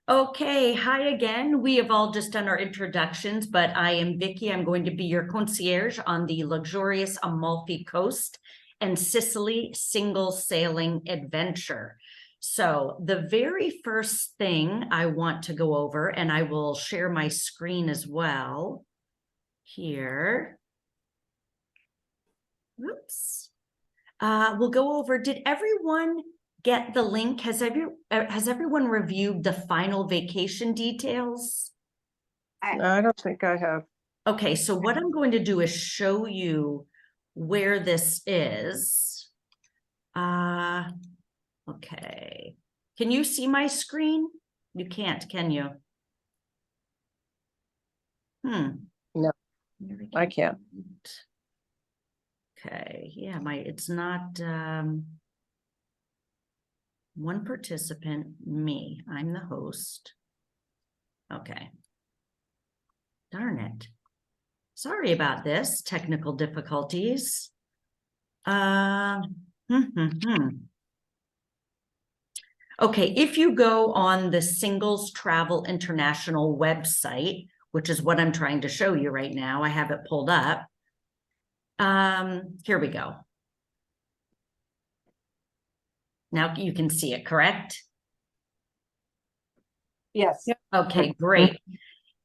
Okay, hi again. We have all just done our introductions, but I am Vicky. I'm going to be your concierge on the luxurious Amalfi coast and Sicily single sailing adventure. So the very first thing I want to go over, and I will share my screen as well here. Oops. We'll go over, did everyone get the link? Has everyone reviewed the final vacation details? I don't think I have. Okay, so what I'm going to do is show you where this is. Okay. Can you see my screen? You can't, can you? No, I can't. Okay, yeah, it's not one participant, me. I'm the host. Okay. Darn it. Sorry about this, technical difficulties. Okay, if you go on the Singles Travel International website, which is what I'm trying to show you right now, I have it pulled up. Here we go. Now you can see it, correct? Yes. Okay, great.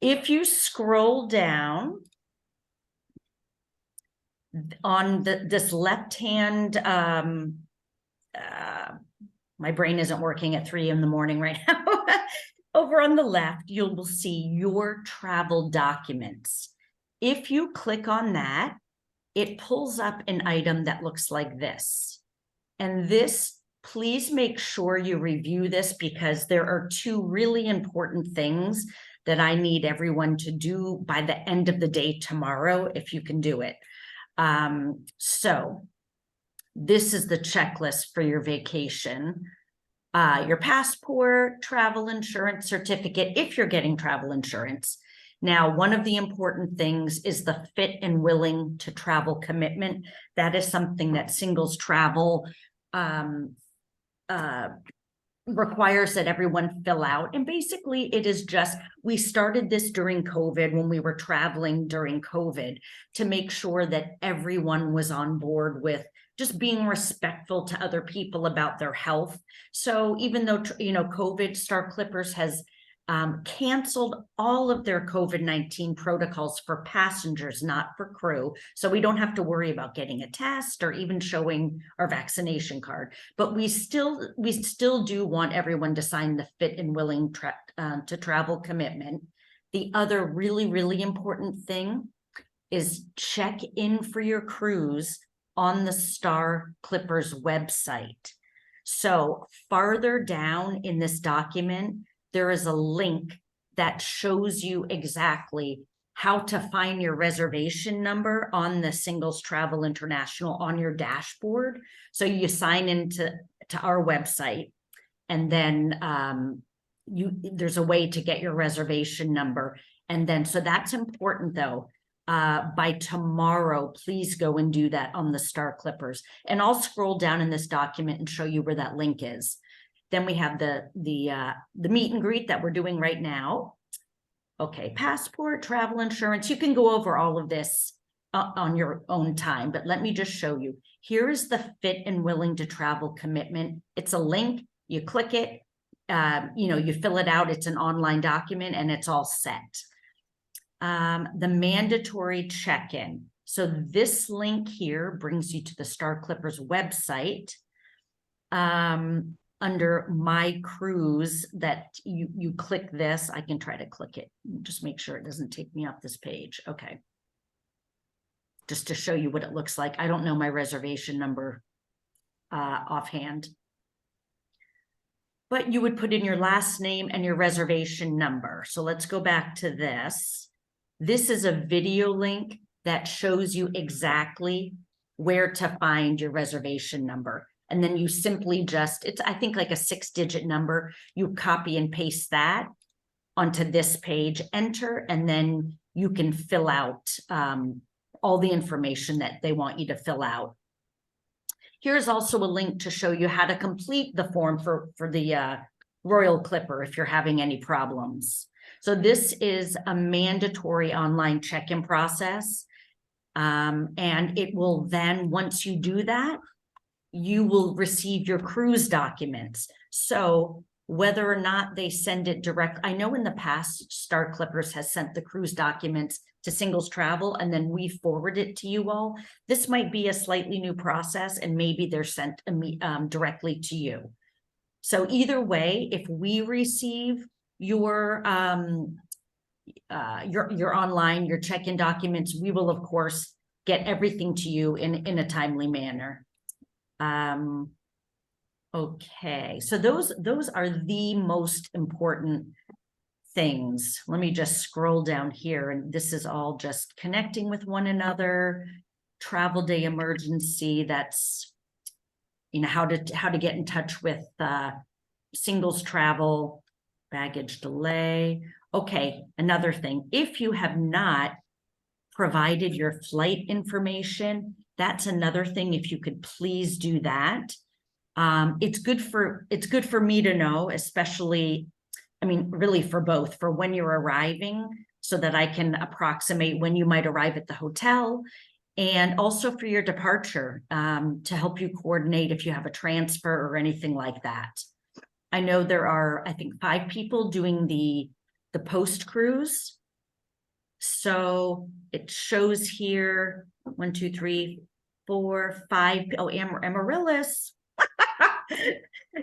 If you scroll down on this left-hand, my brain isn't working at 3 in the morning right now. Over on the left, you will see your travel documents. If you click on that, it pulls up an item that looks like this. And this, please make sure you review this because there are 2 really important things that I need everyone to do by the end of the day tomorrow, if you can do it. So this is the checklist for your vacation. Your passport, travel insurance certificate, if you're getting travel insurance. Now, one of the important things is the fit and willing to travel commitment. That is something that Singles Travel requires that everyone fill out. And basically it is just, we started this during COVID when we were traveling during COVID to make sure that everyone was on board with just being respectful to other people about their health. So even though, COVID, Star Clippers has canceled all of their COVID-19 protocols for passengers, not for crew. So we don't have to worry about getting a test or even showing our vaccination card. But we still do want everyone to sign the fit and willing to travel commitment. The other really, really important thing is check in for your cruise on the Star Clippers website. So farther down in this document, there is a link that shows you exactly how to find your reservation number on the Singles Travel International on your dashboard. So you sign into our website, and then there's a way to get your reservation number. And then, so that's important though. By tomorrow, please go and do that on the Star Clippers. And I'll scroll down in this document and show you where that link is. Then we have the meet and greet that we're doing right now. Okay, passport, travel insurance. You can go over all of this on your own time, but let me just show you. Here is the fit and willing to travel commitment. It's a link. You click it. You fill it out. It's an online document and it's all set. The mandatory check-in. So this link here brings you to the Star Clippers website. Under My Cruise, that you click this. I can try to click it. Just make sure it doesn't take me off this page. Okay. Just to show you what it looks like. I don't know my reservation number offhand. But you would put in your last name and your reservation number. So let's go back to this. This is a video link that shows you exactly where to find your reservation number. And then you simply just, it's, I think, like a 6-digit number. You copy and paste that onto this page, enter, and then you can fill out all the information that they want you to fill out. Here's also a link to show you how to complete the form for the Royal Clipper if you're having any problems. So this is a mandatory online check-in process. And it will then, once you do that, you will receive your cruise documents. So whether or not they send it direct, I know in the past, Star Clippers has sent the cruise documents to Singles Travel, and then we forward it to you all. This might be a slightly new process, and maybe they're sent directly to you. So either way, if we receive your online, your check-in documents, we will of course get everything to you in a timely manner. Okay, so those are the most important things. Let me just scroll down here, and this is all just connecting with one another. Travel day emergency, that's, you know, how to get in touch with Singles Travel, baggage delay. Okay, another thing, if you have not provided your flight information, that's another thing. If you could please do that. It's good for me to know, especially, I mean, really for both, for when you're arriving, so that I can approximate when you might arrive at the hotel, and also for your departure, to help you coordinate if you have a transfer or anything like that. I know there are, I think, 5 people doing the post cruise. So it shows here 1, 2, 3, 4, 5. Oh, Amaryllis.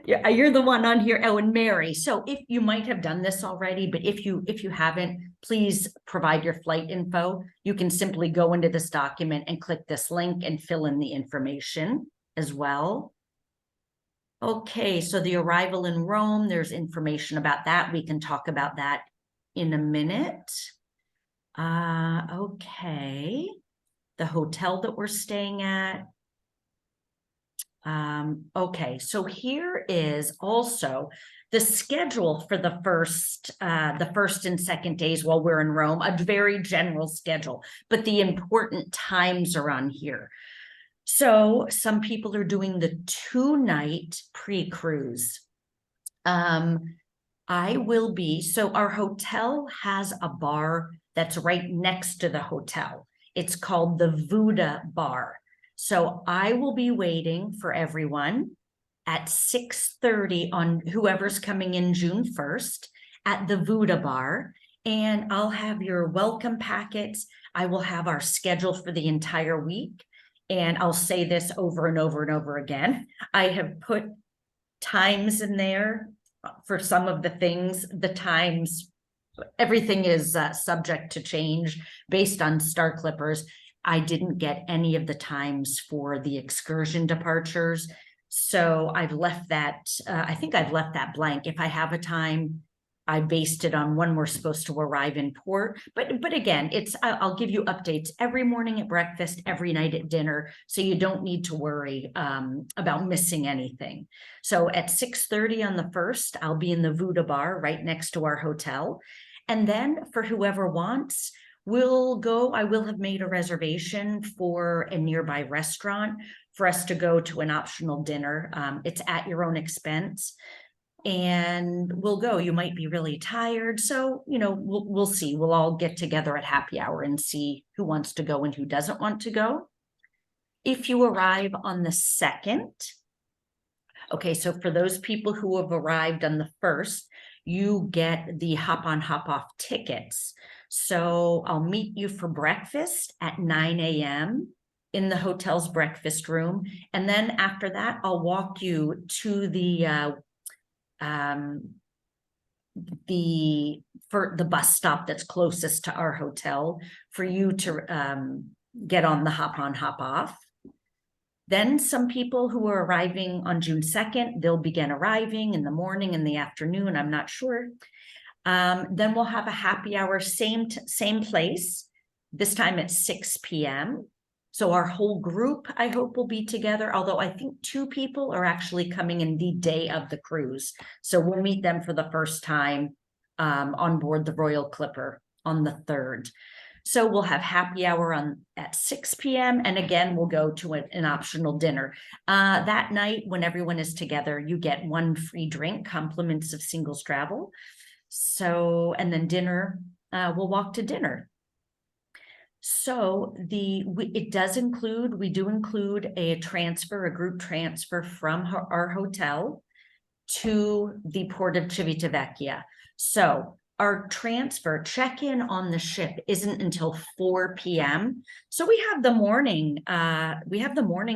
Yeah, you're the one on here. Oh, and Mary. So if you might have done this already, but if you haven't, please provide your flight info. You can simply go into this document and click this link and fill in the information as well. Okay, so the arrival in Rome, there's information about that. We can talk about that in a minute. Okay, the hotel that we're staying at. Okay, so here is also the schedule for the first and second days while we're in Rome, a very general schedule, but the important times are on here. So some people are doing the 2-night pre-cruise. I will be, so our hotel has a bar that's right next to the hotel. It's called the Vuda Bar. So I will be waiting for everyone at 6:30 on whoever's coming in June 1st at the Vuda Bar. And I'll have your welcome packets. I will have our schedule for the entire week. And I'll say this over and over and over again. I have put times in there for some of the things. The times, everything is subject to change based on Star Clippers. I didn't get any of the times for the excursion departures. So I've left that, I think I've left that blank. If I have a time, I based it on when we're supposed to arrive in port. But again, I'll give you updates every morning at breakfast, every night at dinner, so you don't need to worry about missing anything. So at 6:30 on the 1st, I'll be in the Vuda Bar right next to our hotel. And then for whoever wants, I will have made a reservation for a nearby restaurant for us to go to an optional dinner. It's at your own expense. And we'll go. You might be really tired. So, you know, we'll see. We'll all get together at happy hour and see who wants to go and who doesn't want to go. If you arrive on the 2nd, okay, so for those people who have arrived on the 1st, you get the hop on, hop off tickets. So I'll meet you for breakfast at 9 a.m. in the hotel's breakfast room. And then after that, I'll walk you to the bus stop that's closest to our hotel for you to get on the hop on, hop off. Then some people who are arriving on June 2nd, they'll begin arriving in the morning, in the afternoon, I'm not sure. Then we'll have a happy hour, same place, this time at 6 p.m. So our whole group, I hope, will be together, although I think 2 people are actually coming in the day of the cruise. So we'll meet them for the first time on board the Royal Clipper on the 3rd. So we'll have happy hour at 6 p.m. And again, we'll go to an optional dinner. That night, when everyone is together, you get one free drink, compliments of singles travel. So, and then dinner, we'll walk to dinner. So we do include a group transfer from our hotel to the port of Civitavecchia. So our transfer check-in on the ship isn't until 4 p.m. So we have the morning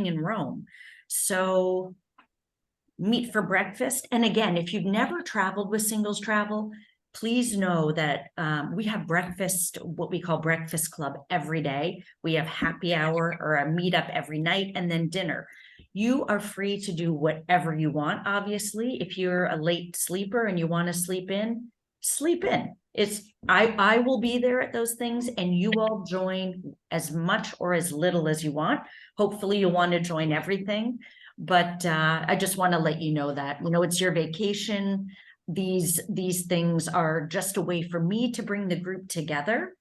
in Rome. So meet for breakfast. And again, if you've never traveled with singles travel, please know that we have breakfast, what we call breakfast club every day. We have happy hour or a meetup every night, and then dinner. You are free to do whatever you want. Obviously, if you're a late sleeper and you want to sleep in, sleep in. I will be there at those things, and you all join as much or as little as you want. Hopefully you'll want to join everything, but I just want to let you know that, it's your vacation. These things are just a way for me to bring the group together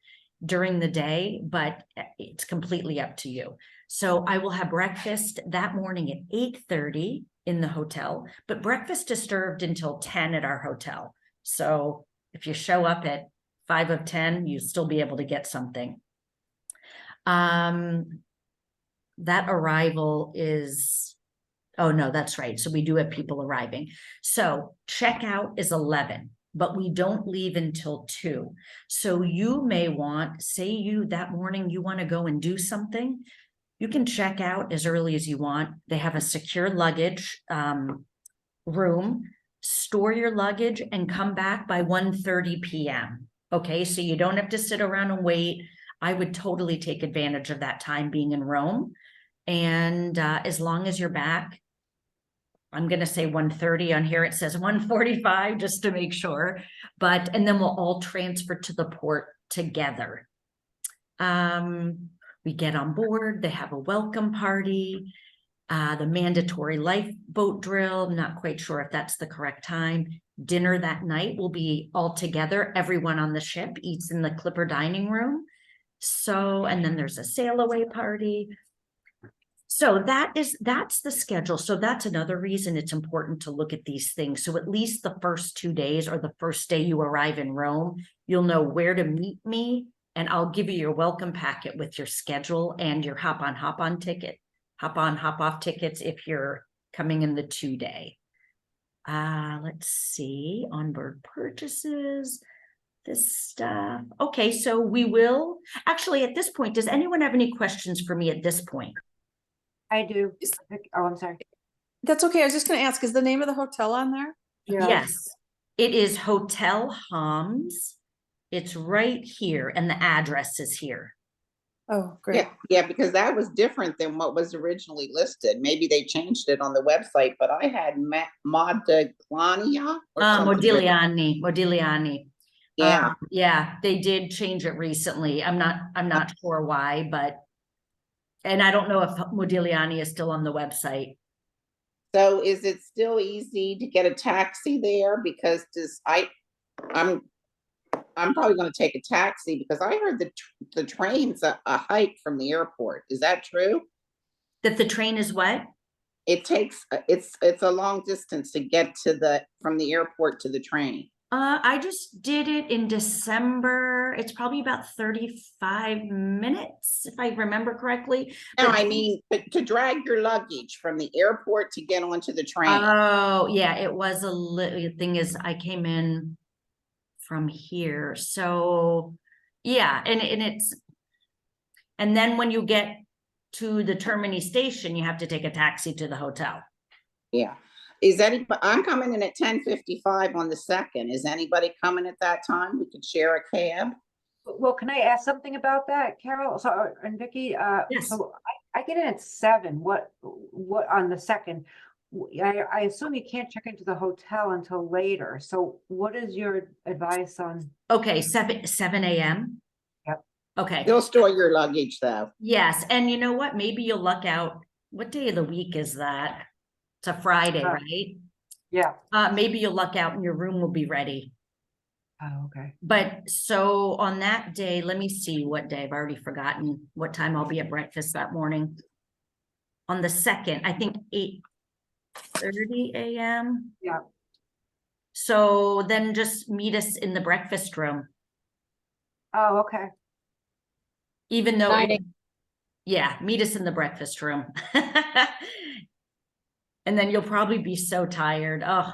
during the day, but it's completely up to you. So I will have breakfast that morning at 8:30 in the hotel, but breakfast is served until 10 at our hotel. So if you show up at 5 of 10, you'll still be able to get something. That arrival is, oh no, that's right. So we do have people arriving. So checkout is 11, but we don't leave until 2. So you may want, that morning you want to go and do something, you can check out as early as you want. They have a secure luggage room, store your luggage and come back by 1:30 p.m. Okay, so you don't have to sit around and wait. I would totally take advantage of that time being in Rome. And as long as you're back, I'm going to say 1:30 on here. It says 1:45 just to make sure, and then we'll all transfer to the port together. We get on board, they have a welcome party, the mandatory lifeboat drill. I'm not quite sure if that's the correct time. Dinner that night will be all together. Everyone on the ship eats in the Clipper dining room. So, and then there's a sail away party. So that's the schedule. So that's another reason it's important to look at these things. So at least the first 2 days or the first day you arrive in Rome, you'll know where to meet me, and I'll give you your welcome packet with your schedule and your hop on, hop off tickets if you're coming in the 2-day. Let's see, onboard purchases, this stuff. Okay, so we will actually at this point, does anyone have any questions for me at this point? I do. Oh, I'm sorry. That's okay. I was just going to ask, is the name of the hotel on there? Yes, it is Hotel Homs. It's right here, and the address is here. Oh, great. Yeah, because that was different than what was originally listed. Maybe they changed it on the website, but I had Modigliani. Modigliani. Yeah. Yeah, they did change it recently. I'm not sure why, and I don't know if Modigliani is still on the website. So is it still easy to get a taxi there? Because I'm probably going to take a taxi because I heard the train's a hike from the airport. Is that true? That the train is what? It takes it's a long distance to get from the airport to the train. I just did it in December. It's probably about 35 minutes, if I remember correctly. No, I mean, to drag your luggage from the airport to get onto the train. Oh, yeah, it was the thing is I came in from here. So yeah, and then when you get to the Termini station, you have to take a taxi to the hotel. Yeah. I'm coming in at 10:55 on the 2nd. Is anybody coming at that time? We could share a cab. Well, can I ask something about that, Carol? So, and Vicky, Yes. So I get in at 7. What on the 2nd? I assume you can't check into the hotel until later. So what is your advice on? Okay, 7 a.m. Yep. Okay. They'll store your luggage though. Yes, and you know what? Maybe you'll luck out. What day of the week is that? It's a Friday, right? Yeah. Maybe you'll luck out and your room will be ready. Oh, okay. But so on that day, let me see what day, I've already forgotten what time I'll be at breakfast that morning. On the 2nd, I think 8:30 a.m. Yeah. So then just meet us in the breakfast room, Oh, okay. even though, Nine yeah, meet us in the breakfast room. And then you'll probably be so tired. Oh,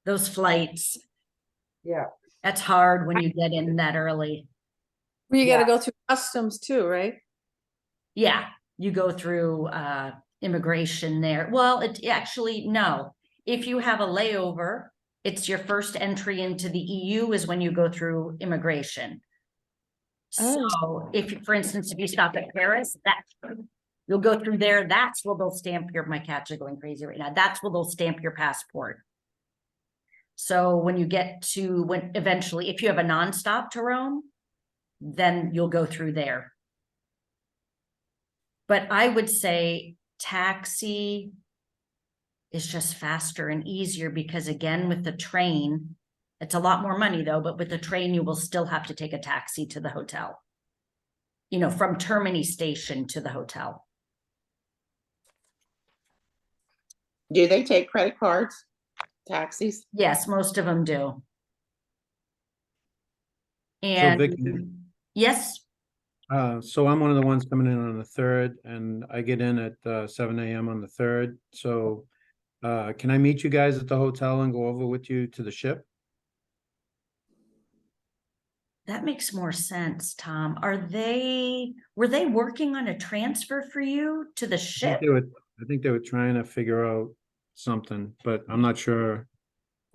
those flights. Yeah. That's hard when you get in that early. Well, you gotta Yeah. go through customs too, right? Yeah, you go through immigration there. Well, it actually, no. If you have a layover, it's your first entry into the EU is when you go through immigration. Oh. So if, for instance, if you stop at Paris, you'll go through there. That's where they'll stamp my cats are going crazy right now. That's where they'll stamp your passport. So when you get to, eventually, if you have a nonstop to Rome, then you'll go through there. But I would say taxi is just faster and easier because again, with the train, it's a lot more money though, but with the train, you will still have to take a taxi to the hotel. You know, from Termini station to the hotel. Do they take credit cards, taxis? Yes, most of them do. Vicky- And yes, So I'm one of the ones coming in on the 3rd and I get in at 7 a.m. on the 3rd. So can I meet you guys at the hotel and go over with you to the ship? that makes more sense, Tom. Were they working on a transfer for you to the ship? I think they were trying to figure out something, but I'm not sure.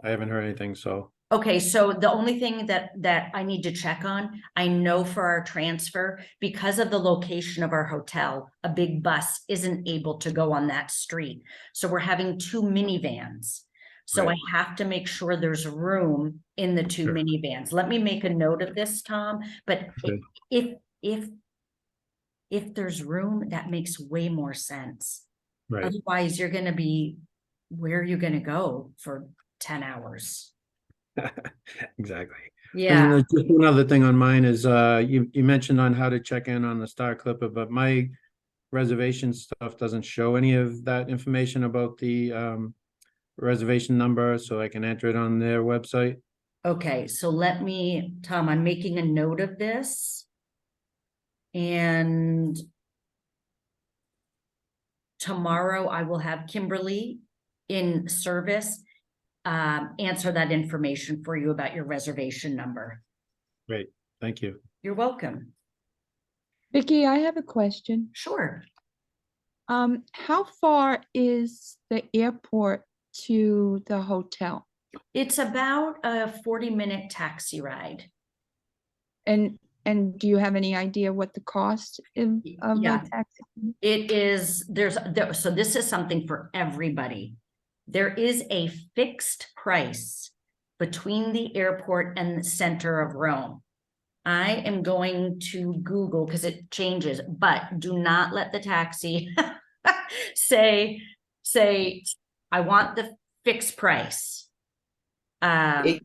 I haven't heard anything, so. Okay, so the only thing that I need to check on, I know for our transfer, because of the location of our hotel, a big bus isn't able to go on that street. So we're having 2 minivans. So Right. I have to make sure there's room in the 2 Sure. minivans. Let me make a note of this, Tom, but Okay. if there's room, that makes way more sense. Right. Otherwise, you're gonna be, where are you gonna go for 10 hours? Exactly. Yeah. And there's just one other thing on mine is you mentioned on how to check in on the Star Clipper, but my reservation stuff doesn't show any of that information about the reservation number, so I can enter it on their website. Okay, so let me, Tom, I'm making a note of this. And tomorrow I will have Kimberly in service answer that information for you about your reservation number. Great, thank you. You're welcome. Vicky, I have a question. Sure. How far is the airport to the hotel? It's about a 40-minute taxi ride. And do you have any idea what the cost of Yeah. a taxi? It is, so this is something for everybody. There is a fixed price between the airport and the center of Rome. I am going to Google because it changes, but do not let the taxi say, I want the fixed price. It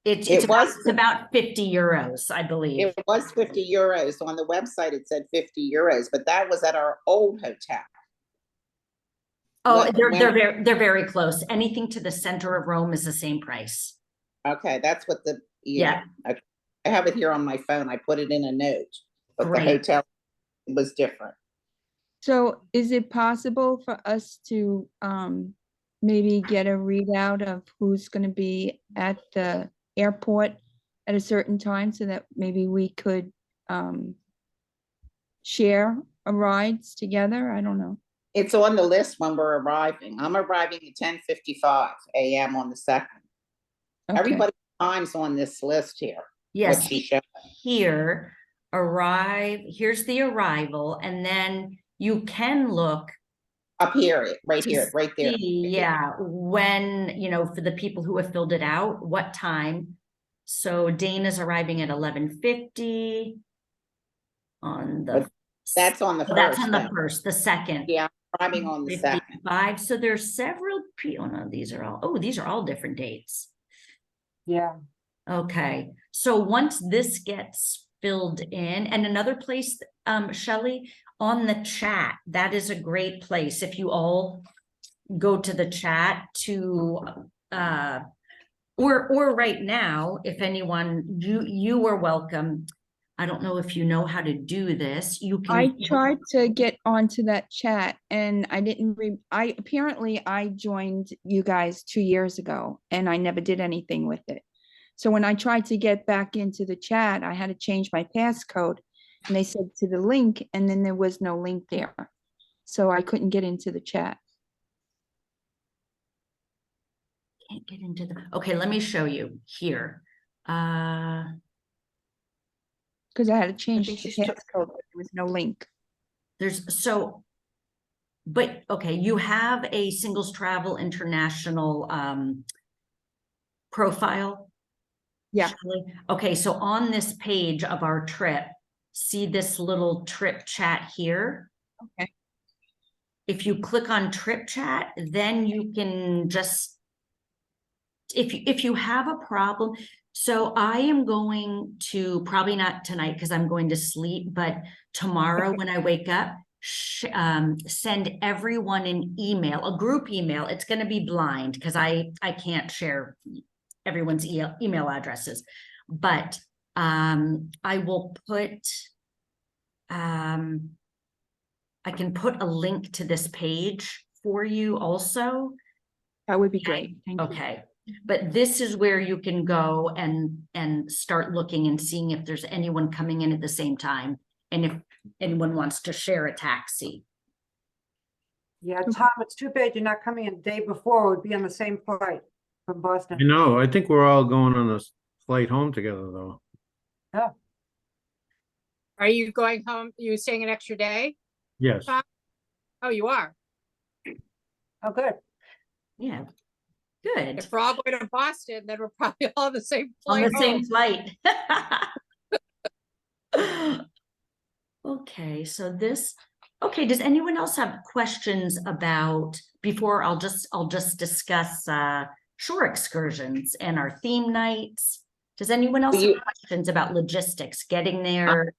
It's was- about 50 euros, I believe. It was 50 euros. On the website, it said 50 euros, but that was at our old hotel. Oh, What- they're very close. Anything to the center of Rome is the same price. Okay, that's what yeah. Okay. I have it here on my phone. I put it in a note, but the Great. hotel was different. So is it possible for us to maybe get a readout of who's going to be at the airport at a certain time so that maybe we could share a rides together? I don't know. It's on the list when we're arriving. I'm arriving at 10:55 a.m. on the 2nd. Okay. Everybody's time's on this list here. Yes, What she showed. here, here's the arrival, and then you can look. Up here, right to here, right there. see, yeah, when, for the people who have filled it out, what time. So Dana's arriving at 11:50 on the. That's on the So that's first, on the then. first, the second. Yeah, arriving on the 2nd. 55. So there's several people. No, these are all different dates. Yeah. Okay, so once this gets filled in, and another place, Shelley, on the chat, that is a great place. If you all go to the chat to, or right now, if anyone, you are welcome. I don't know if you know how to do this. You can. I tried to get onto that chat and I didn't apparently I joined you guys 2 years ago and I never did anything with it. So when I tried to get back into the chat, I had to change my passcode and they said to the link and then there was no link there. So I couldn't get into the chat. Can't get into the, okay, let me show you here. Because I had to change the think she's took- passcode, but there was no link. But okay, you have a Singles Travel International profile? Yeah. Shelley? Okay, so on this page of our trip, see this little trip chat here? Okay. If you click on trip chat, then you can just, if you have a problem, so I am going to, probably not tonight because I'm going to sleep, but tomorrow when I wake up, send everyone an email, a group email. It's going to be blind because I can't share everyone's email addresses, but I will put, I can put a link to this page for you also. That would be great. Thank you. Okay, but this is where you can go and start looking and seeing if there's anyone coming in at the same time, and if anyone wants to share a taxi. Yeah, Tom, it's too bad you're not coming in the day before. We'd be on the same flight from Boston. You know, I think we're all going on a flight home together, though. Yeah. Are you going home? You staying an extra day? Yes. Oh, you are. Oh, good. Yeah, good. If we're all going to Boston, then we're probably all on the same On flight the same home. flight. Okay, so this, okay, does anyone else have questions about, before I'll just discuss shore excursions and our theme nights? Does anyone else have questions about logistics, getting there?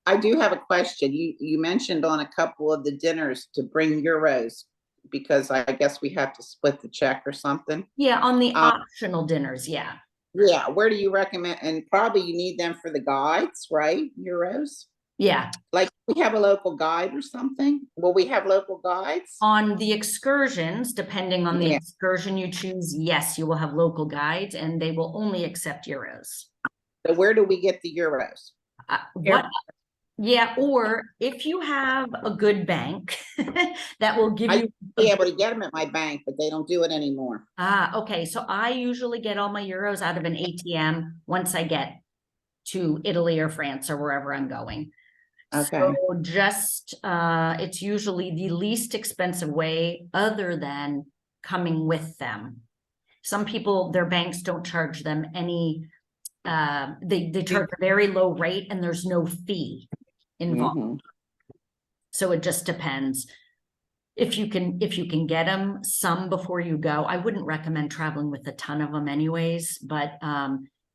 I do have a question. You mentioned on a couple of the dinners to bring euros because I guess we have to split the check or something. Yeah, on the optional dinners, yeah. Yeah, where do you recommend? And probably you need them for the guides, right? Euros? Yeah, Like we have a local guide or something? Will we have local guides? on the excursions, depending on the Yeah. excursion you choose, yes, you will have local guides and they will only accept euros. So where do we get the euros? What? Yeah, or if you have a good bank that will give you. Be able to get them at my bank, but they don't do it anymore. Okay, so I usually get all my euros out of an ATM once I get to Italy or France or wherever I'm going. Okay. So just, it's usually the least expensive way other than coming with them. Some people, their banks don't charge them any, they charge a very low rate and there's no fee involved. Mhm. So it just depends. If you can get them some before you go, I wouldn't recommend traveling with a ton of them anyways, but,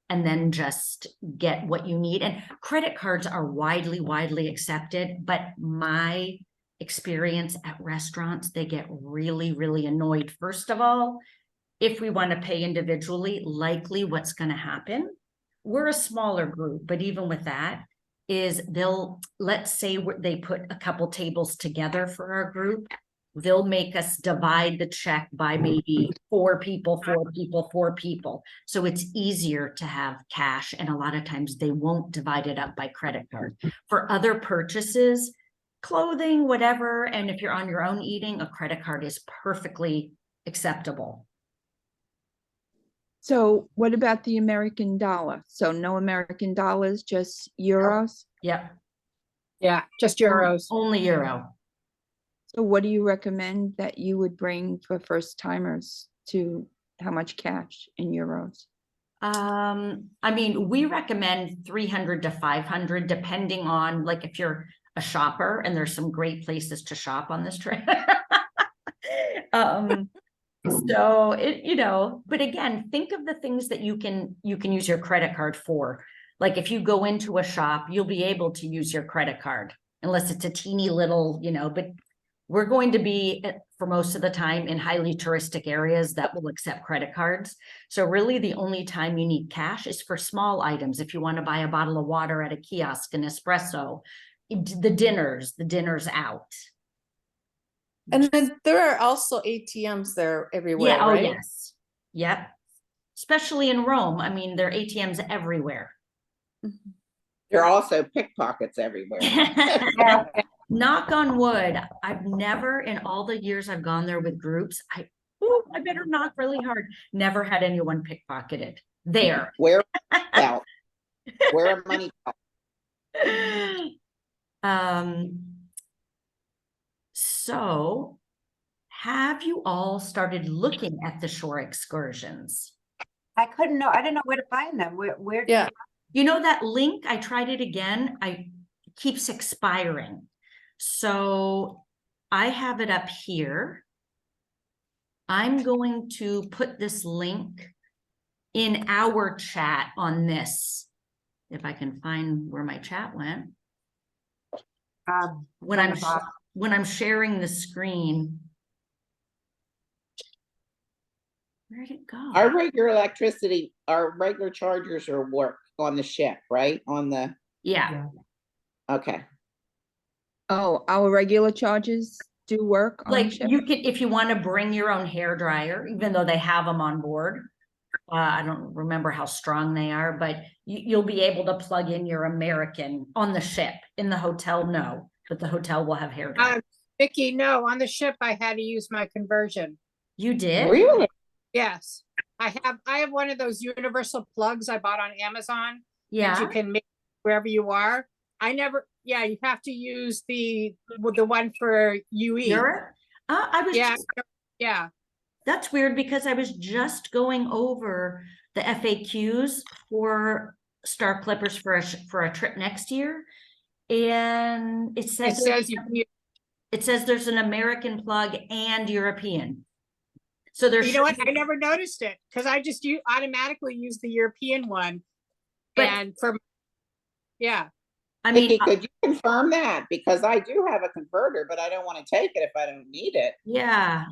and then just get what you need. And credit cards are widely accepted, but my experience at restaurants, they get really annoyed. First of all, if we want to pay individually, likely what's going to happen, we're a smaller group, but even with that, is let's say they put a couple tables together for our group, they'll make us divide the check by maybe 4 people. So it's easier to have cash, and a lot of times they won't divide it up by credit card. For other purchases, clothing, whatever, and if you're on your own eating, a credit card is perfectly acceptable. So what about the American dollar? So no American dollars, just euros? Yep. Yeah, just euros. Only euro. So what do you recommend that you would bring for first timers to how much cash in euros? I mean, we recommend 300 to 500, depending on, like, if you're a shopper, and there's some great places to shop on this trip. So it, but again, think of the things that you can use your credit card for. Like if you go into a shop, you'll be able to use your credit card unless it's a teeny little, but we're going to be for most of the time in highly touristic areas that will accept credit cards. So really the only time you need cash is for small items. If you want to buy a bottle of water at a kiosk, an espresso, the dinner's out. And then there are also ATMs there everywhere, Yeah, oh right? yes. Yep. Especially in Rome. I mean, there are ATMs everywhere. There are also pickpockets everywhere. Yeah. Knock on wood, I've never, in all the years I've gone there with groups, I better knock really hard. Never had anyone pickpocketed there. Wear a belt. Wear a money belt. So have you all started looking at the shore excursions? I didn't know where to find them. Where? Yeah. You know that link, I tried it again, keeps expiring. So I have it up here. I'm going to put this link in our chat on this. If I can find where my chat went. When I'm sharing the screen. Where'd it go? Our regular chargers are work on the ship, right? Yeah. Okay. Oh, our regular charges do work on the Like ship? you could, if you want to bring your own hair dryer, even though they have them on board. I don't remember how strong they are, but you'll be able to plug in your American on the ship. In the hotel, no, but the hotel will have hair dryer. Vicky, no, on the ship, I had to use my conversion. You did? Really? Yes, I have one of those universal plugs I bought on Amazon. That Yeah. you can make wherever you are. You have to use the one for UE. Europe? I was Yeah, just, yeah. that's weird because I was just going over the FAQs for Star Clippers for a trip next year. And it says there's an American plug and European. So there's, You know what? I never noticed it because I just automatically use the European one. But- And yeah. I mean, Vicky, could you confirm that? Because I do have a converter, but I don't want to take it if I don't need it. yeah.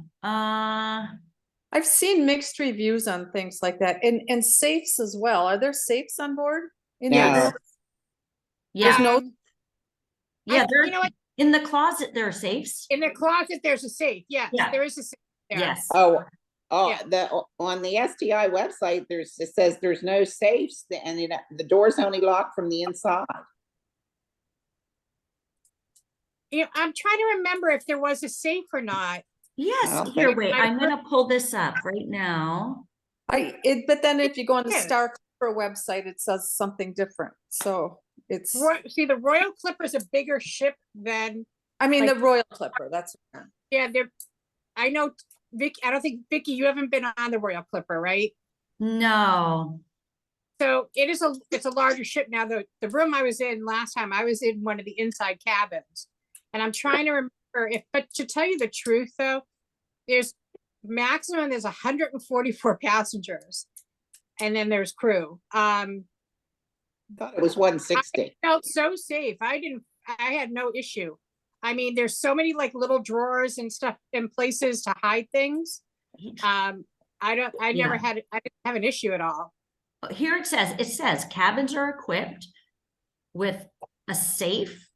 I've seen mixed reviews on things like that and safes as well. Are there safes on board? No. Yeah. no- Yeah, you know what? in the closet there are safes. In the closet, there's a safe. Yes, Yeah. there is a safe there. Yes. Oh, Yeah. on the STI website, it says there's no safes and the door's only locked from the inside. I'm trying to remember if there was a safe or not. Yes, Well, here, thank- wait, I'm gonna pull this up right now. But then if you go on the Yeah. Star Clipper website, it says something different. So it's, See, the Royal Clipper's a bigger ship than, I mean, like- the Royal Clipper, that's. yeah, I know, Vicky, I don't think, Vicky, you haven't been on the Royal Clipper, right? No, So it's a larger ship now. The room I was in last time, I was in one of the inside cabins. And I'm trying to remember but to tell you the truth though, there's 144 passengers. And then there's crew. Thought it was 160. Felt so safe. I had no issue. I mean, there's so many like little drawers and stuff and places to hide things. I didn't have an issue at all. here it says cabins are equipped with a safe.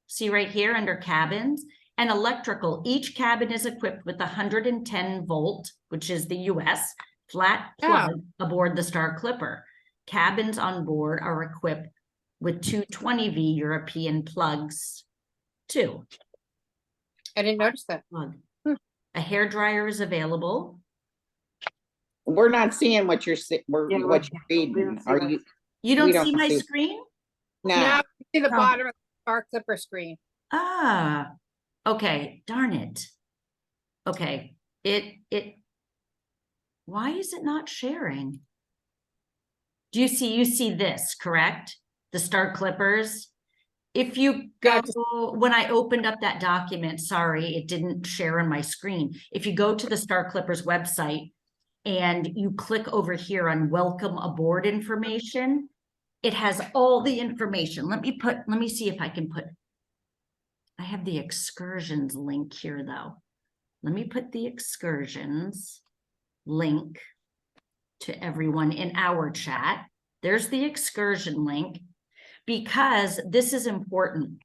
See right here under cabins and electrical. Each cabin is equipped with 110 volt, which is the US flat plug aboard the Star Clipper. Cabins on board are equipped with 220V European plugs too. I didn't notice that. A hair dryer is available. We're not seeing what you're Yeah, what you're we don't reading. see Are that. you? You don't We don't see my see- screen? No. Now see the Oh. bottom of the Star Clipper screen. Ah, okay, darn it. Okay, why is it not sharing? Do you see this, correct? The Star Clippers. If you go, Gotcha. when I opened up that document, sorry, it didn't share on my screen. If you go to the Star Clippers website and you click over here on welcome aboard information, it has all the information. Let me see if I can put, I have the excursions link here though. Let me put the excursions link to everyone in our chat. There's the excursion link, because this is important.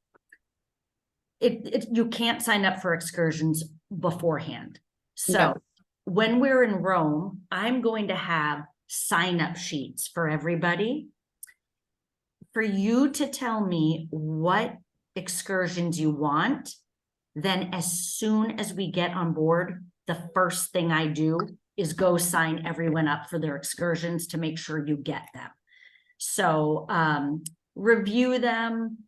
You can't sign up for excursions beforehand. So No. when we're in Rome, I'm going to have sign-up sheets for everybody. For you to tell me what excursions you want, then as soon as we get on board, the first thing I do is go sign everyone up for their excursions to make sure you get them. So review them.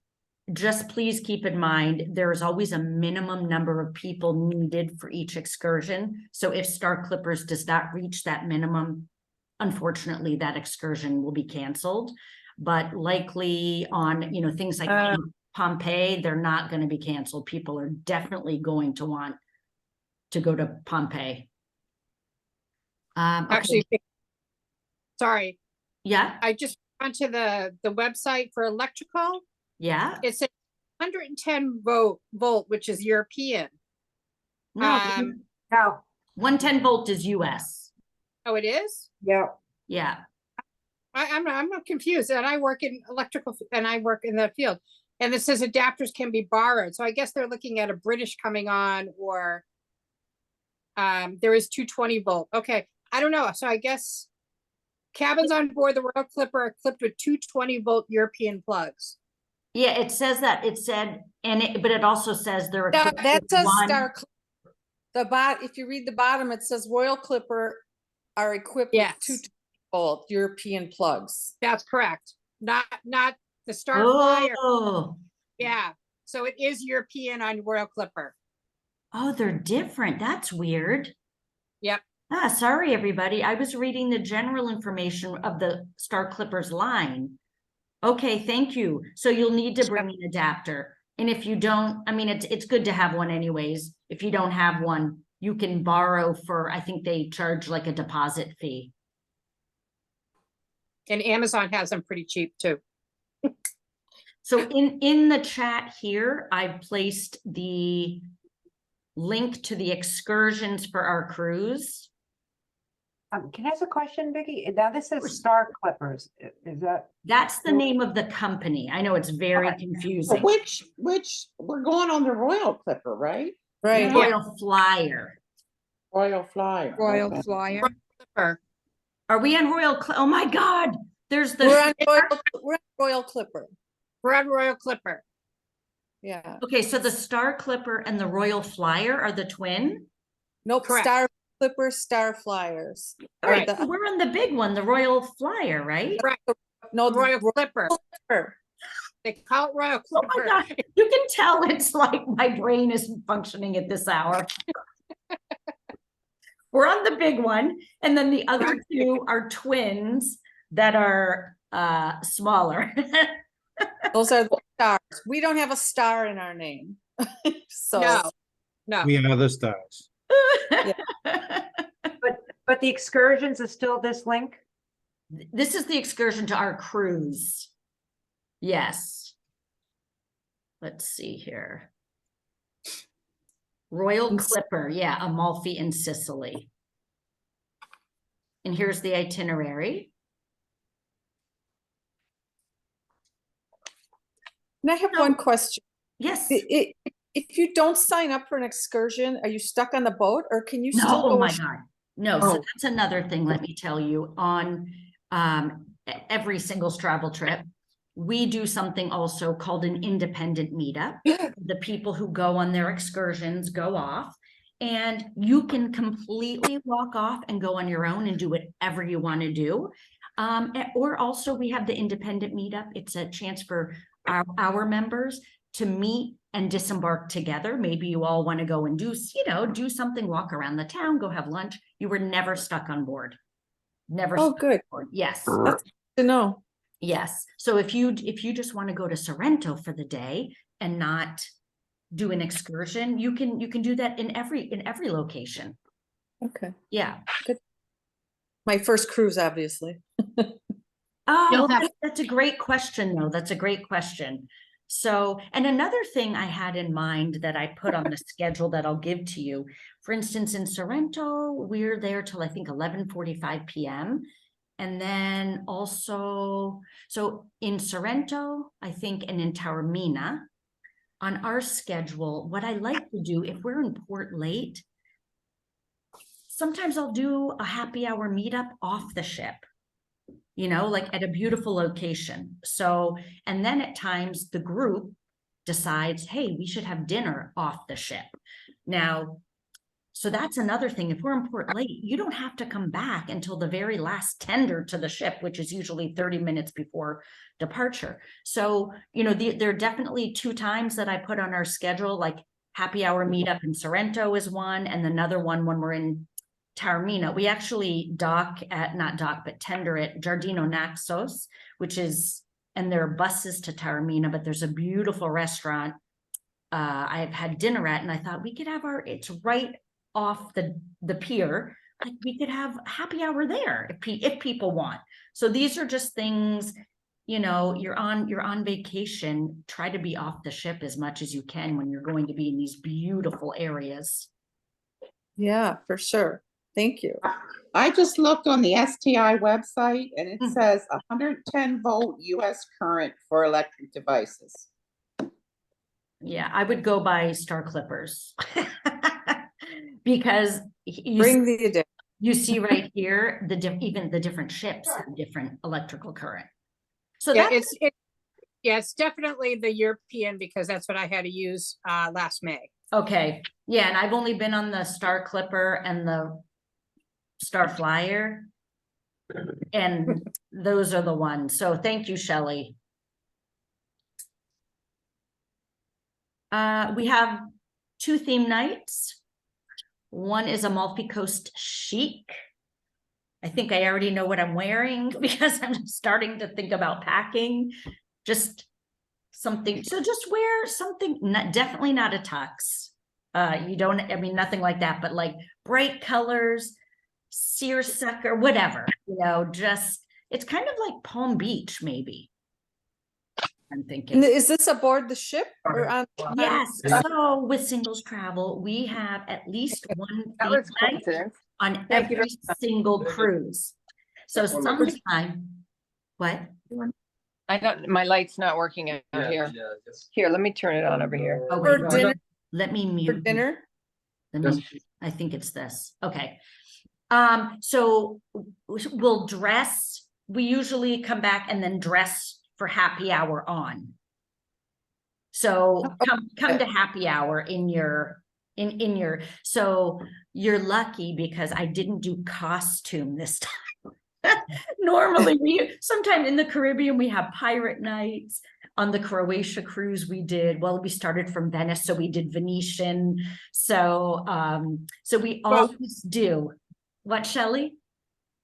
Just please keep in mind, there is always a minimum number of people needed for each excursion. So if Star Clippers does not reach that minimum, unfortunately, that excursion will be canceled. But likely on, things like Pompeii, they're not going to be canceled. People are definitely going to want to go to Pompeii. Okay. Actually, sorry, Yeah, I just went to the website for electrical. yeah. It says 110 volt, which is European. No, No, 110 volt is US. Oh, it is? yeah, Yeah. I'm not confused, and I work in electrical, and I work in that field. And it says adapters can be borrowed. So I guess they're looking at a British coming on, or there is 220 volt. Okay, I don't know. So I guess cabins on board the Royal Clipper are equipped with 220 volt European plugs. Yeah, it says that. It said, but it also says they're No, equipped that with says one- Star Clipper. If you read the bottom, it says Royal Clipper are equipped Yes. with 220 volt European plugs. That's correct. Not the Starflyer. Oh, Yeah. So it is European on Royal Clipper. oh, they're different. That's weird. Yep. Sorry, everybody. I was reading the general information of the Star Clippers line. Okay, thank you. So you'll need to bring an adapter. And if you don't, I mean, it's good to have one anyways. If you don't have one, you can borrow for, I think they charge like a deposit fee. And Amazon has them pretty cheap too. So in the chat here, I've placed the link to the excursions for our cruise. can I ask a question, Vicky? Now this says Star Clippers, is that? That's the name of the company. I know it's very Okay. confusing. Which, we're going on the Royal Clipper, right? Right. Yeah. Royal Flyer. Royal Flyer. Royal okay. Flyer. Clipper. Are we on Oh my God, there's the. We're on Royal Clipper. We're on Royal Clipper. Yeah. Okay, so the Star Clipper and the Royal Flyer are the twin? Nope. Correct. Star Clipper, Star Flyers. All right, the- so we're on the big one, the Royal Flyer, right? Right. No, the Royal Clipper. Clipper. They call it Royal Oh my Clipper. God, you can tell it's like my brain isn't functioning at this hour. We're on the big one, and then the other two are twins that are smaller. Those are the stars. We don't have a star in our name. So No. We are the stars. But the excursions is still this link? This is the excursion to our cruise. Yes. Let's see here. Royal Clipper, yeah, Amalfi in Sicily. And here's the itinerary. and I have No. one question. Yes. If you don't sign up for an excursion, are you stuck on the boat, or can you No, still oh go? my God. No, so Oh. that's another thing, let me tell you, on every single travel trip, we do something also called an independent meetup. The people who go on their excursions go off, and you can completely walk off and go on your own and do whatever you want to do. Or also we have the independent meetup. It's a chance for our members to meet and disembark together. Maybe you all want to go and do something, walk around the town, go have lunch. You were never stuck on board. Never Oh, stuck good on board. Yes. to know. Yes, so if you just want to go to Sorrento for the day and not do an excursion, you can do that in every location. Okay. Yeah. My first cruise, obviously. Oh, You'll have- that's a great question, though. That's a great question. So, and another thing I had in mind that I put on the schedule that I'll give to you, for instance, in Sorrento, we're there till I think 11:45 p.m. And then also, so in Sorrento, I think, and in Taormina, on our schedule, what I like to do if we're in port late, sometimes I'll do a happy hour meetup off the ship, you know, like at a beautiful location. So, and then at times the group decides, hey, we should have dinner off the ship. Now, so that's another thing. If we're in port late, you don't have to come back until the very last tender to the ship, which is usually 30 minutes before departure. So, you know, there are definitely 2 times that I put on our schedule, like happy hour meetup in Sorrento is one, and another one when we're in Taormina. We actually but tender at Giardino Naxos, which is, and there are buses to Taormina, but there's a beautiful restaurant I've had dinner at, and I thought we could have it's right off the pier, like we could have happy hour there if people want. So these are just things, you know, you're on vacation, try to be off the ship as much as you can when you're going to be in these beautiful areas. Yeah, for sure. Thank you. I just looked on the STI website and it Hmm. says 110 volt US current for electric devices. Yeah, I would go by Star Clippers. Because Bring the addition. you see right here, even the different ships have different electrical current. So Yeah, that's it's definitely the European, because that's what I had to use last May. okay. Yeah, and I've only been on the Star Clipper and the Star Flyer. And those are the ones. So thank you, Shelley. We have 2 theme nights. One is Amalfi Coast Chic. I think I already know what I'm wearing because I'm starting to think about packing. Just something, so just wear something, definitely not a tux. You don't, I mean, nothing like that, but like bright colors, seersucker, whatever, you know, just, it's kind of like Palm Beach, maybe. I'm thinking. And is this aboard the ship or on? Yes, so with singles travel, we have at least one That theme was night coincidence. on Thank you every single cruise. So sometime, what? I don't, my light's not working out here. Here, let me turn it on over here. Oh, For wait, dinner, let me for mute. dinner? I think it's this. Okay. So we'll dress, we usually come back and then dress for happy hour on. So come to happy hour in your, so you're lucky because I didn't do costume this time. Normally sometime in the Caribbean, we have pirate nights. On the Croatia cruise we started from Venice, so we did Venetian. So, so we always do. What, Shelley?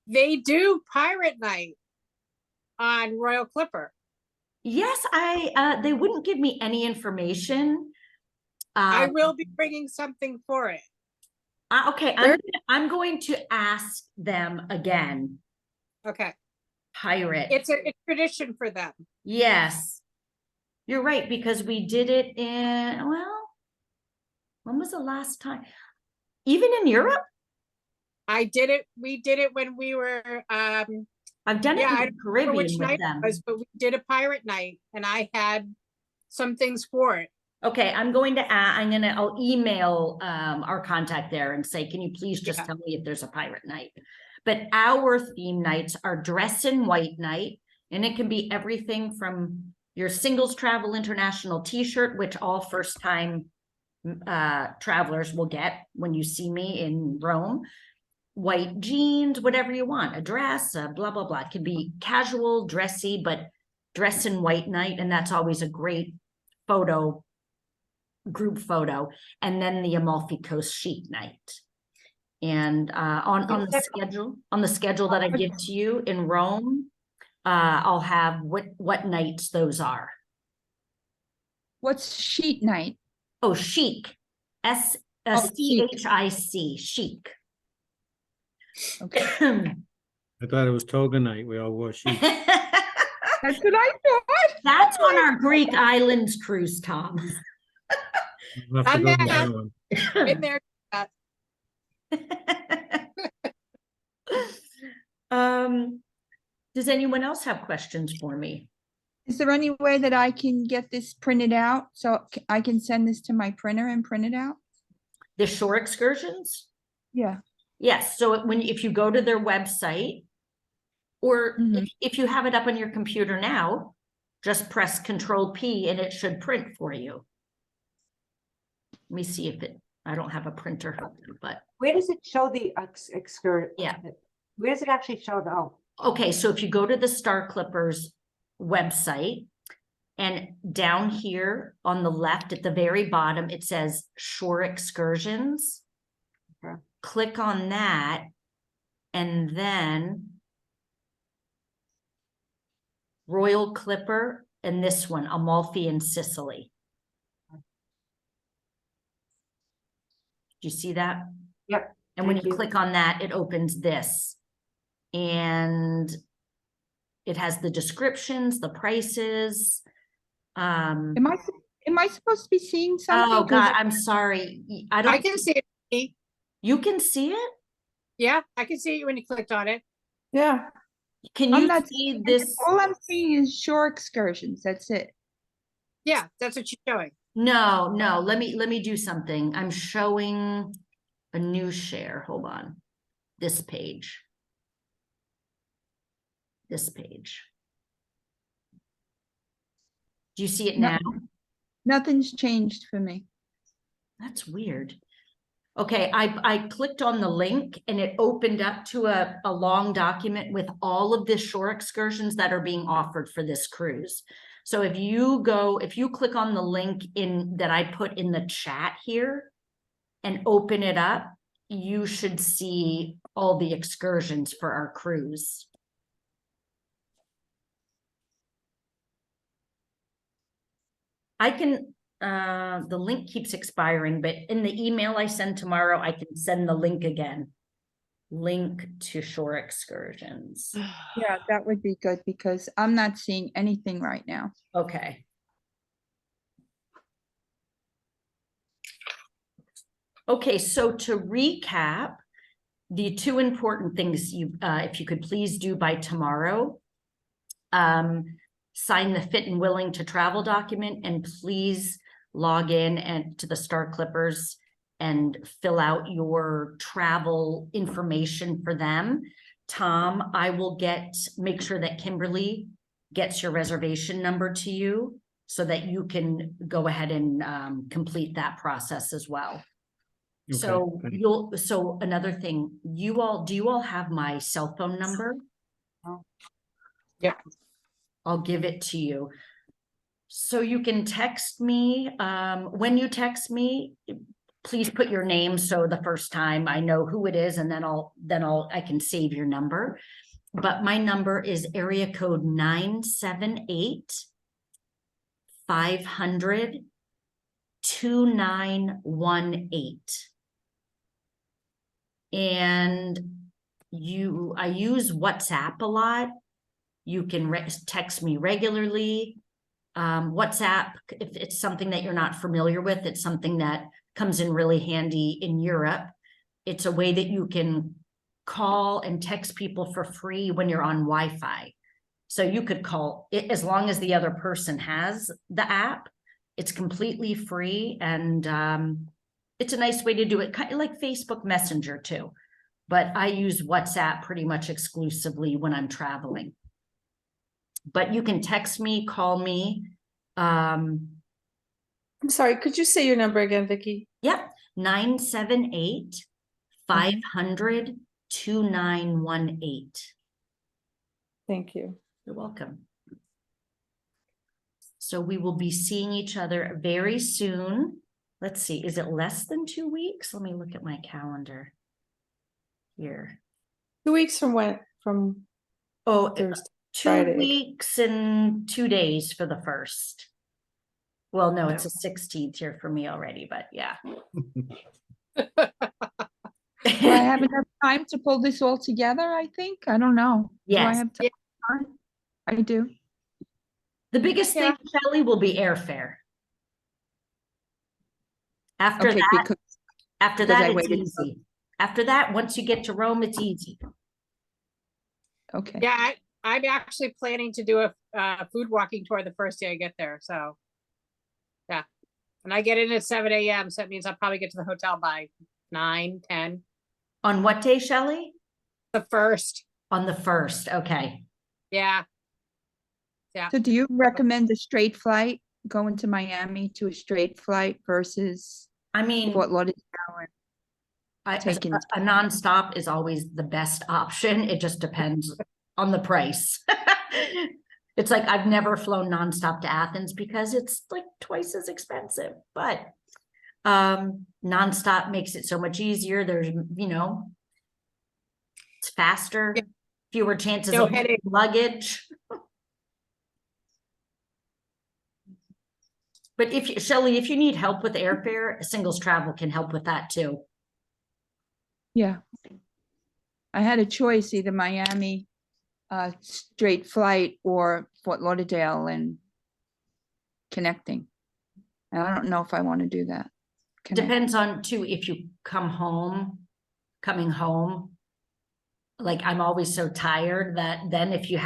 They do pirate night on Royal Clipper. Yes, they wouldn't give me any information. I will be bringing something for it. Okay, I'm going to ask them again. Okay. Pirate. It's a tradition for them. Yes. You're right, because we did it in, well, when was the last time? Even in Europe? We did it when we were I've done it I in the don't remember which Caribbean with night them. it was, but we did a pirate night and I had some things for it. Okay, I'll email our contact there and say, can you please just tell me if there's a pirate night? But our theme nights are dress in white night, and it can be everything from your singles travel international t-shirt, which all first time travelers will get when you see me in Rome, white jeans, whatever you want, a dress, blah, blah, blah. It can be casual, dressy, but dress in white night. And that's always a great group photo. And then the Amalfi Coast Chic night. And on the schedule that I give to you in Rome, I'll have what nights those are. What's sheet night? Oh, chic. S Oh, chic. CHIC, chic. Okay. I thought it was toga night. We all wore sheets. That's what I thought. That's on our Greek islands cruise, Tom. We'll have to I'm go to there. that one. Been there. Does anyone else have questions for me? Is there any way that I can get this printed out so I can send this to my printer and print it out? The shore excursions? Yeah. Yes, so if you go to their website, or Mhm. if you have it up on your computer now, just press Control P and it should print for you. Let me see if I don't have a printer, but Where does it show the excursion? Yeah. Where does it actually show the, oh, okay, so if you go to the Star Clippers website, and down here on the left at the very bottom, it says shore excursions. Okay. Click on that, and then Royal Clipper, and this one, Amalfi in Sicily. Do you see that? yep. And when Thank you you. click on that, it opens this. And it has the descriptions, the prices. Am I supposed to be seeing something? Oh 'Cause God, I'm sorry. I I don't, can see it. you can see it? Yeah, I can see it when you clicked on it. Yeah, Can I'm you not see seeing- this? All I'm seeing is shore excursions. That's it. Yeah, that's what you're showing. No, let me do something. I'm showing a new share. Hold on. This page. This page. Do you see it No. now? Nothing's changed for me. That's weird. Okay, I clicked on the link and it opened up to a long document with all of the shore excursions that are being offered for this cruise. So if you click on the link that I put in the chat here and open it up, you should see all the excursions for our cruise. I can, the link keeps expiring, but in the email I send tomorrow, I can send the link again. Link to shore excursions. Yeah, that would be good because I'm not seeing anything right now. Okay. Okay, so to recap, the two important things if you could please do by tomorrow, sign the fit and willing to travel document, and please log in and to the Star Clippers and fill out your travel information for them. Tom, I will make sure that Kimberly gets your reservation number to you so that you can go ahead and complete that process as well. Okay, So thanks. so another thing, do you all have my cell phone number? Yep. I'll give it to you. So you can text me, when you text me, please put your name. So the first time I know who it is, and then I can save your number. But my number is area code 978-500-2918. And I use WhatsApp a lot. You can text me regularly. WhatsApp, if it's something that you're not familiar with, it's something that comes in really handy in Europe. It's a way that you can call and text people for free when you're on Wi-Fi. So you could call it as long as the other person has the app. It's completely free, and it's a nice way to do it, kind of like Facebook Messenger too. But I use WhatsApp pretty much exclusively when I'm traveling. But you can text me, call me. I'm sorry, could you say your number again, Vicky? Yep, 978-500-2918. Thank you. You're welcome. So we will be seeing each other very soon. Let's see, is it less than 2 weeks? Let me look at my calendar here. 2 weeks from when? From Oh, Thursday. 2 Friday. weeks and 2 days for the first. Well, no, it's the 16th here for me already, but yeah. Do I have enough time to pull this all together, I think? I don't know. Do I Yes. have time? I do. The biggest thing, Shelley, will be airfare. After Okay, that, because after because I that, it's waited so- easy. After that, once you get to Rome, it's easy. okay. Yeah, I'm actually planning to do a food walking tour the first day I get there, so. Yeah, and I get in at 7 a.m., so that means I'll probably get to the hotel by 9, 10, On what day, Shelley? the first, On the 1st, okay. yeah. So do you recommend a straight flight, going to Miami to a straight flight versus I mean, Fort Lauderdale? taking- a nonstop is always the best option. It just depends on the price. It's like I've never flown nonstop to Athens because it's like twice as expensive, but nonstop makes it so much easier. There's, it's faster, Yeah. fewer chances No of headache. luggage. But Shelley, if you need help with airfare, Singles Travel can help with that too. Yeah. I had a choice, either Miami, straight flight, or Fort Lauderdale and connecting. And I don't know if I want to do that. Connect. Depends on too, if you coming home. Like I'm always so tired that then if you're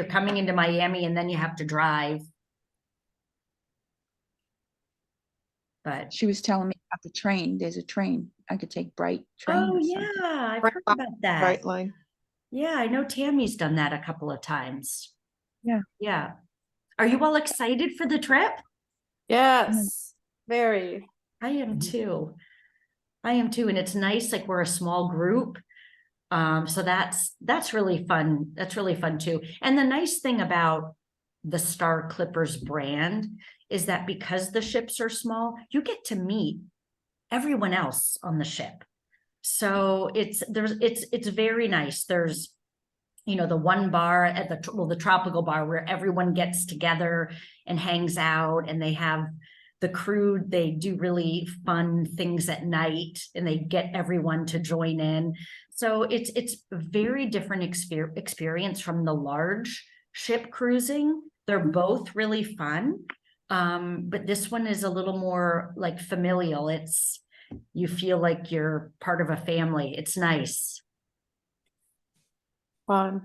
coming into Miami and then you have to drive. But, She was telling me about the train. There's a train. I could take Bright train. oh or yeah, something. I've Right heard about that. Bright line. Yeah, I know Tammy's done that a couple of times. Yeah. Yeah. Are you all excited for the trip? Yes, very. I am too. And it's nice, like we're a small group. So that's really fun. That's really fun too. And the nice thing about the Star Clippers brand is that because the ships are small, you get to meet everyone else on the ship. So it's very nice. There's, the one bar at the tropical bar where everyone gets together and hangs out, and they have the crew, they do really fun things at night and they get everyone to join in. So it's a very different experience from the large ship cruising. They're both really fun. But this one is a little more like familial. You feel like you're part of a family. It's nice. Fun.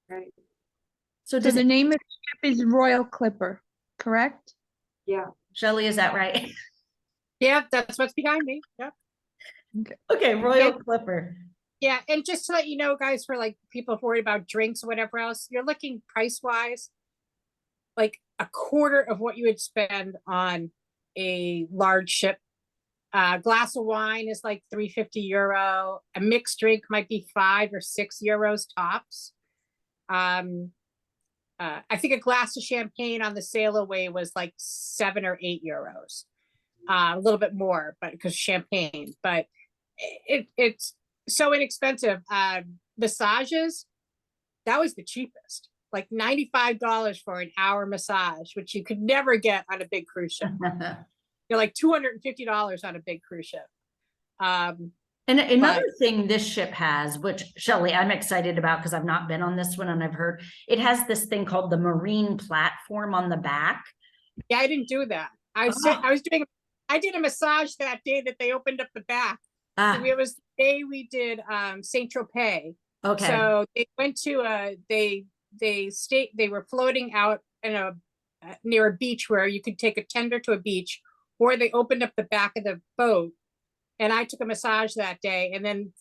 Right, So So does the name of the ship is Royal Clipper, correct? yeah. Shelley, is that right? Yeah, that's what's behind me, yeah. Okay, Royal Clipper. Yeah, and just to let you know, guys, for like people worried about drinks or whatever else, you're looking price-wise, like a quarter of what you would spend on a large ship. A glass of wine is like €350. A mixed drink might be €5 or €6 tops. I think a glass of champagne on the sail away was like €7 or €8. A little bit more, but because champagne, but it's so inexpensive. Massages, that was the cheapest, like $95 for an hour massage, which you could never get on a big cruise ship. You're like $250 on a big cruise ship. And another thing this ship has, which Shelley, I'm excited about because I've not been on this one and I've heard it has this thing called the marine platform on the back. Yeah, I didn't do that. I did a massage that day that they opened up the back. It was the day we did Saint Tropez. Okay. So they went to they were floating out in near a beach where you could take a tender to a beach, or they opened up the back of the boat, and I took a massage that day, and then